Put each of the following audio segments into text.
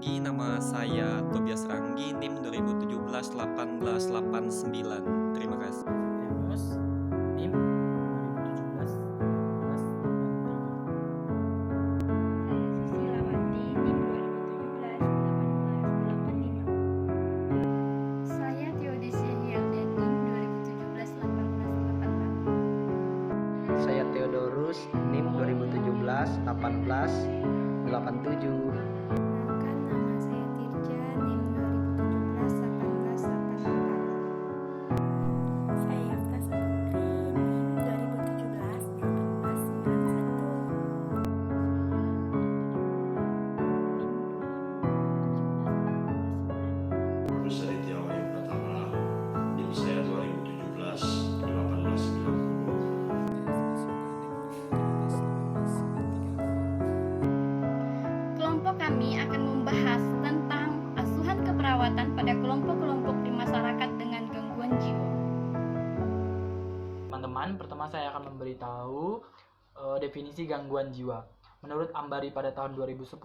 pagi, nama saya Tobias Ranggi, NIM 2017-1889. Terima kasih. Terus NIM 2017 1885. Saya Theodosia Hilden, NIM 2017-1888. Saya Theodorus, NIM 2017-1887. Perkenalkan, nama saya Tirja, NIM 2017-1888. Saya Yafta Saputri, NIM 2017-1891. Terus dari Tiawa yang pertama, NIM saya 2017-1890. Kelompok kami akan membahas tentang asuhan keperawatan pada kelompok-kelompok di masyarakat dengan gangguan jiwa. Teman-teman, pertama saya akan memberitahu definisi gangguan jiwa. Menurut Ambari pada tahun 2010,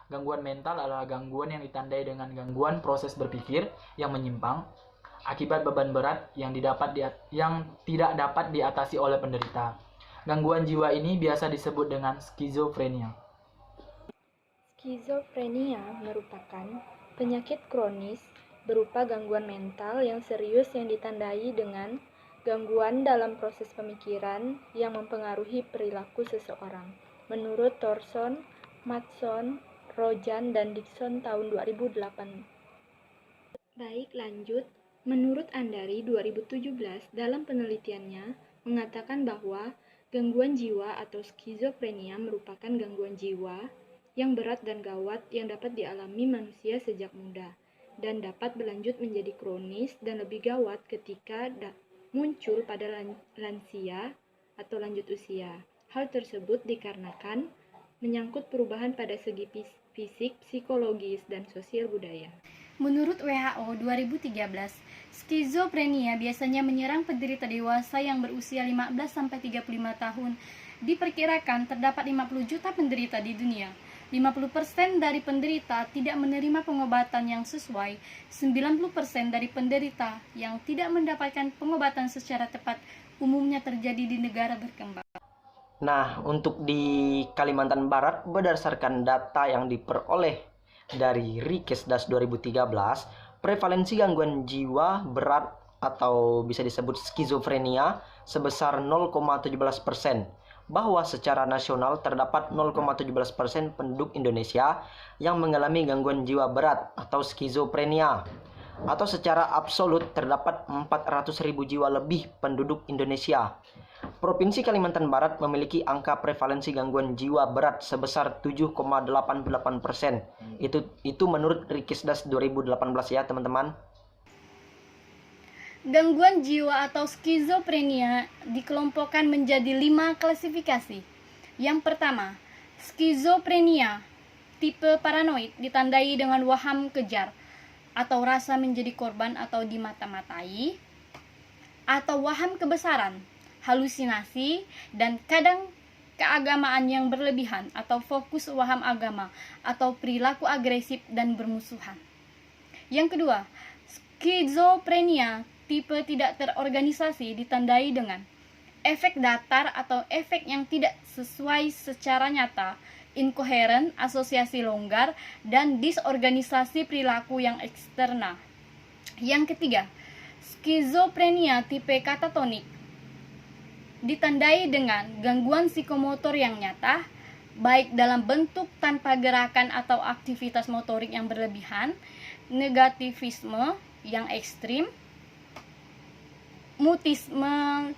gangguan mental adalah gangguan yang ditandai dengan gangguan proses berpikir yang menyimpang akibat beban berat yang tidak dapat diatasi oleh penderita. Gangguan jiwa ini biasa disebut dengan skizofrenia. Skizofrenia merupakan penyakit kronis berupa gangguan mental yang serius yang ditandai dengan gangguan dalam proses pemikiran yang mempengaruhi perilaku seseorang. Menurut Thorson, Mattson, Rojan, dan Dixon tahun 2008. Baik, lanjut. Menurut Andari 2017 dalam penelitiannya mengatakan bahwa gangguan jiwa atau skizofrenia merupakan gangguan jiwa yang berat dan gawat yang dapat dialami manusia sejak muda dan dapat berlanjut menjadi kronis dan lebih gawat ketika muncul pada lansia atau lanjut usia. Hal tersebut dikarenakan menyangkut perubahan pada segi fisik, psikologis, dan sosial budaya. Menurut WHO 2013, skizofrenia biasanya menyerang penderita dewasa yang berusia 15-35 tahun. Diperkirakan terdapat 50 juta penderita di dunia. 50% dari penderita tidak menerima pengobatan yang sesuai. 90% dari penderita yang tidak mendapatkan pengobatan secara tepat umumnya terjadi di negara berkembang. Nah, untuk di Kalimantan Barat, berdasarkan data yang diperoleh dari Rikesdas 2013, prevalensi gangguan jiwa berat atau bisa disebut skizofrenia sebesar 0,17%, bahwa secara nasional terdapat 0,17% penduduk Indonesia yang mengalami gangguan jiwa berat atau skizofrenia, atau secara absolut terdapat 400.000 jiwa lebih penduduk Indonesia. Provinsi Kalimantan Barat memiliki angka prevalensi gangguan jiwa berat sebesar 7,88%. Itu menurut Rikesdas 2018 ya, teman-teman. Gangguan jiwa atau skizofrenia dikelompokkan menjadi 5 klasifikasi. Yang pertama, skizofrenia tipe paranoid ditandai dengan waham kejar atau rasa menjadi korban atau dimata-matai, atau waham kebesaran, halusinasi, dan kadang keagamaan yang berlebihan atau fokus waham agama atau perilaku agresif dan bermusuhan. Yang kedua, skizofrenia tipe tidak terorganisasi ditandai dengan efek datar atau efek yang tidak sesuai secara nyata, inkoheren, asosiasi longgar, dan disorganisasi perilaku yang eksternal. Yang ketiga, skizofrenia tipe katatonik ditandai dengan gangguan psikomotor yang nyata, baik dalam bentuk tanpa gerakan atau aktivitas motorik yang berlebihan, negativisme yang ekstrim, mutisme,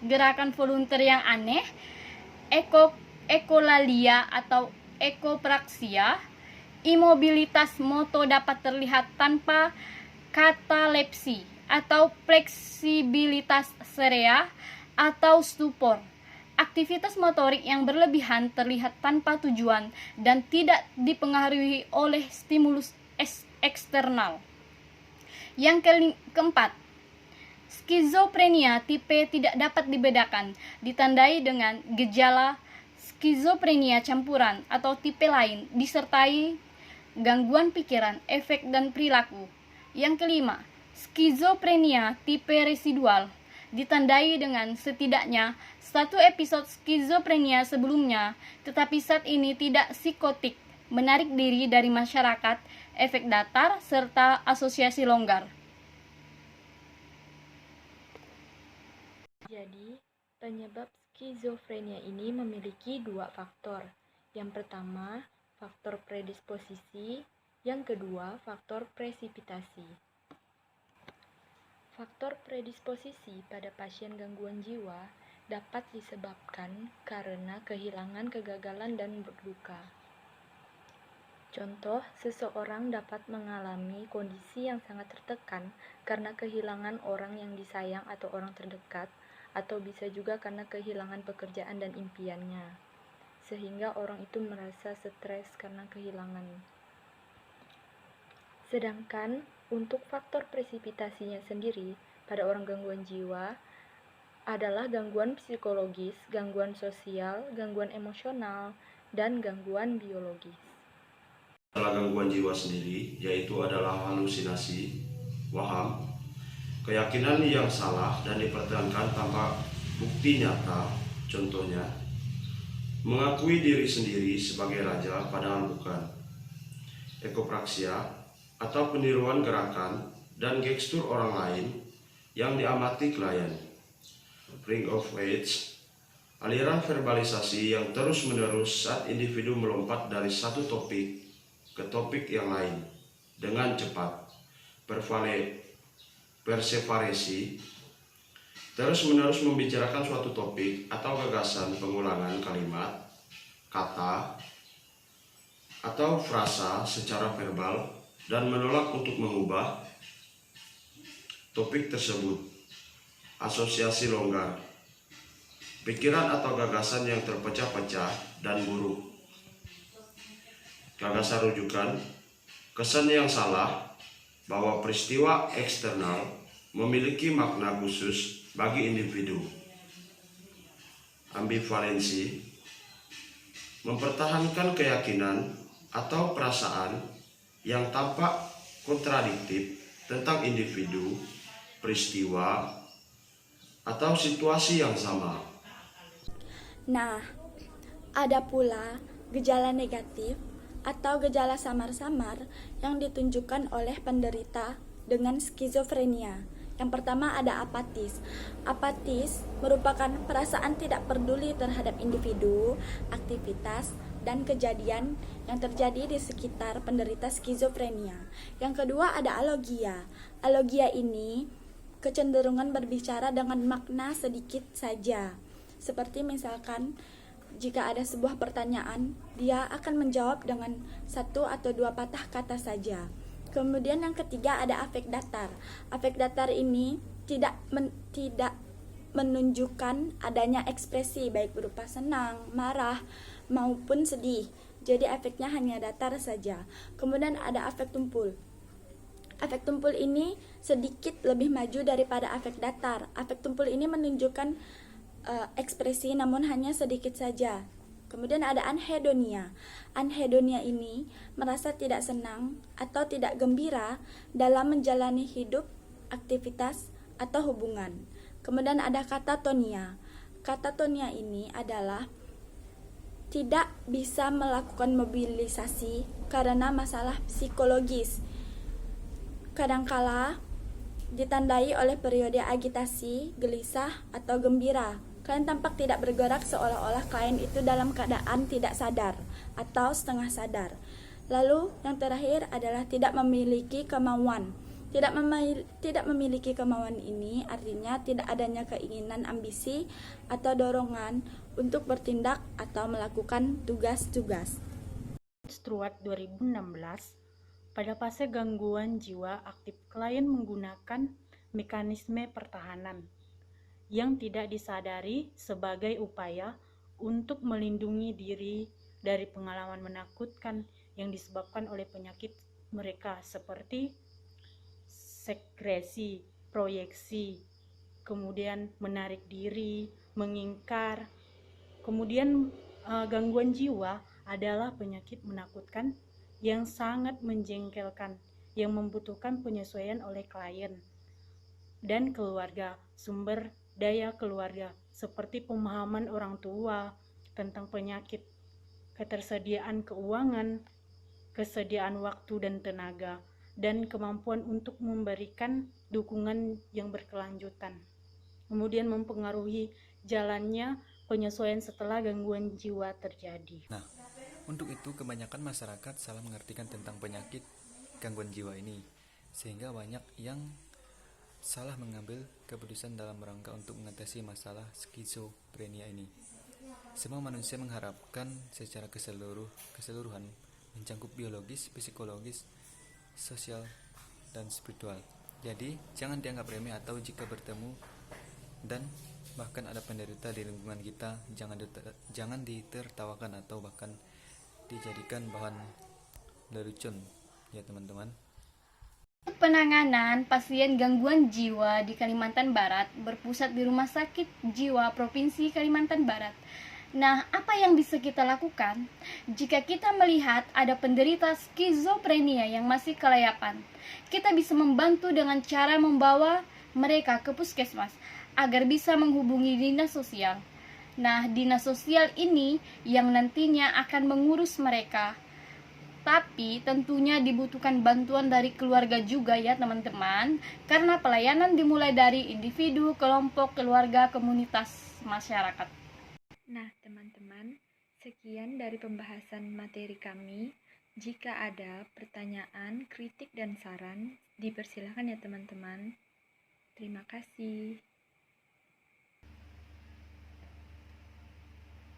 gerakan volunteer yang aneh, ekolalia atau ekopraksia, imobilitas moto dapat terlihat tanpa katalepsi atau fleksibilitas serea atau stupor. Aktivitas motorik yang berlebihan terlihat tanpa tujuan dan tidak dipengaruhi oleh stimulus eksternal. Yang keempat, skizofrenia tipe tidak dapat dibedakan, ditandai dengan gejala skizofrenia campuran atau tipe lain, disertai gangguan pikiran, efek, dan perilaku. Yang kelima, skizofrenia tipe residual, ditandai dengan setidaknya satu episode skizofrenia sebelumnya, tetapi saat ini tidak psikotik, menarik diri dari masyarakat, efek datar, serta asosiasi longgar. Jadi, penyebab skizofrenia ini memiliki dua faktor. Yang pertama, faktor predisposisi. Yang kedua, faktor presipitasi. Faktor predisposisi pada pasien gangguan jiwa dapat disebabkan karena kehilangan, kegagalan, dan berduka. Contoh, seseorang dapat mengalami kondisi yang sangat tertekan karena kehilangan orang yang disayang atau orang terdekat, atau bisa juga karena kehilangan pekerjaan dan impiannya, sehingga orang itu merasa stres karena kehilangan. Sedangkan untuk faktor presipitasinya sendiri pada orang gangguan jiwa adalah gangguan psikologis, gangguan sosial, gangguan emosional, dan gangguan biologis. Adalah gangguan jiwa sendiri, yaitu adalah halusinasi, waham, keyakinan yang salah dan dipertahankan tanpa bukti nyata. Contohnya, mengakui diri sendiri sebagai raja padahal bukan, ekopraksia atau peniruan gerakan dan gestur orang lain yang diamati klien, bring of age, aliran verbalisasi yang terus-menerus saat individu melompat dari satu topik ke topik yang lain dengan cepat, perseverasi, terus-menerus membicarakan suatu topik atau gagasan, pengulangan kalimat, kata, atau frasa secara verbal dan menolak untuk mengubah topik tersebut. Asosiasi longgar, pikiran atau gagasan yang terpecah-pecah dan buruk. Gagasan rujukan, kesan yang salah bahwa peristiwa eksternal memiliki makna khusus bagi individu. Ambivalensi, mempertahankan keyakinan atau perasaan yang tampak kontradiktif tentang individu, peristiwa, atau situasi yang sama. Nah, ada pula gejala negatif atau gejala samar-samar yang ditunjukkan oleh penderita dengan skizofrenia. Yang pertama ada apatis. Apatis merupakan perasaan tidak peduli terhadap individu, aktivitas, dan kejadian yang terjadi di sekitar penderita skizofrenia. Yang kedua ada alogia. Alogia ini kecenderungan berbicara dengan makna sedikit saja. Seperti misalkan jika ada sebuah pertanyaan, dia akan menjawab dengan satu atau dua patah kata saja. Kemudian yang ketiga ada afek datar. Afek datar ini tidak menunjukkan adanya ekspresi baik berupa senang, marah, maupun sedih. Jadi afeknya hanya datar saja. Kemudian ada afek tumpul. Afek tumpul ini sedikit lebih maju daripada afek datar. Afek tumpul ini menunjukkan ekspresi namun hanya sedikit saja. Kemudian ada anhedonia. Anhedonia ini merasa tidak senang atau tidak gembira dalam menjalani hidup, aktivitas, atau hubungan. Kemudian ada katatonia. Katatonia ini adalah tidak bisa melakukan mobilisasi karena masalah psikologis. Kadangkala ditandai oleh periode agitasi, gelisah, atau gembira. Klien tampak tidak bergerak seolah-olah klien itu dalam keadaan tidak sadar atau setengah sadar. Lalu yang terakhir adalah tidak memiliki kemauan. Tidak memiliki kemauan ini artinya tidak adanya keinginan, ambisi, atau dorongan untuk bertindak atau melakukan tugas-tugas. Struat 2016, pada fase gangguan jiwa aktif klien menggunakan mekanisme pertahanan yang tidak disadari sebagai upaya untuk melindungi diri dari pengalaman menakutkan yang disebabkan oleh penyakit mereka seperti sekresi, proyeksi, kemudian menarik diri, mengingkar. Kemudian gangguan jiwa adalah penyakit menakutkan yang sangat menjengkelkan, yang membutuhkan penyesuaian oleh klien dan keluarga, sumber daya keluarga, seperti pemahaman orang tua tentang penyakit, ketersediaan keuangan, kesediaan waktu dan tenaga, dan kemampuan untuk memberikan dukungan yang berkelanjutan. Kemudian mempengaruhi jalannya penyesuaian setelah gangguan jiwa terjadi. Nah, untuk itu kebanyakan masyarakat salah mengartikan tentang penyakit gangguan jiwa ini, sehingga banyak yang salah mengambil keputusan dalam rangka untuk mengatasi masalah skizofrenia ini. Semua manusia mengharapkan secara keseluruhan mencangkup biologis, psikologis, sosial, dan spiritual. Jadi, jangan dianggap remeh atau jika bertemu dan bahkan ada penderita di lingkungan kita, jangan ditertawakan atau bahkan dijadikan bahan lelucon ya teman-teman. Penanganan pasien gangguan jiwa di Kalimantan Barat berpusat di Rumah Sakit Jiwa Provinsi Kalimantan Barat. Nah, apa yang bisa kita lakukan jika kita melihat ada penderita skizofrenia yang masih kelayapan? Kita bisa membantu dengan cara membawa mereka ke puskesmas agar bisa menghubungi dinas sosial. Nah, dinas sosial ini yang nantinya akan mengurus mereka. Tapi tentunya dibutuhkan bantuan dari keluarga juga ya teman-teman, karena pelayanan dimulai dari individu, kelompok, keluarga, komunitas, masyarakat. Nah, teman-teman, sekian dari pembahasan materi kami. Jika ada pertanyaan, kritik, dan saran, dipersilakan ya teman-teman. Terima kasih.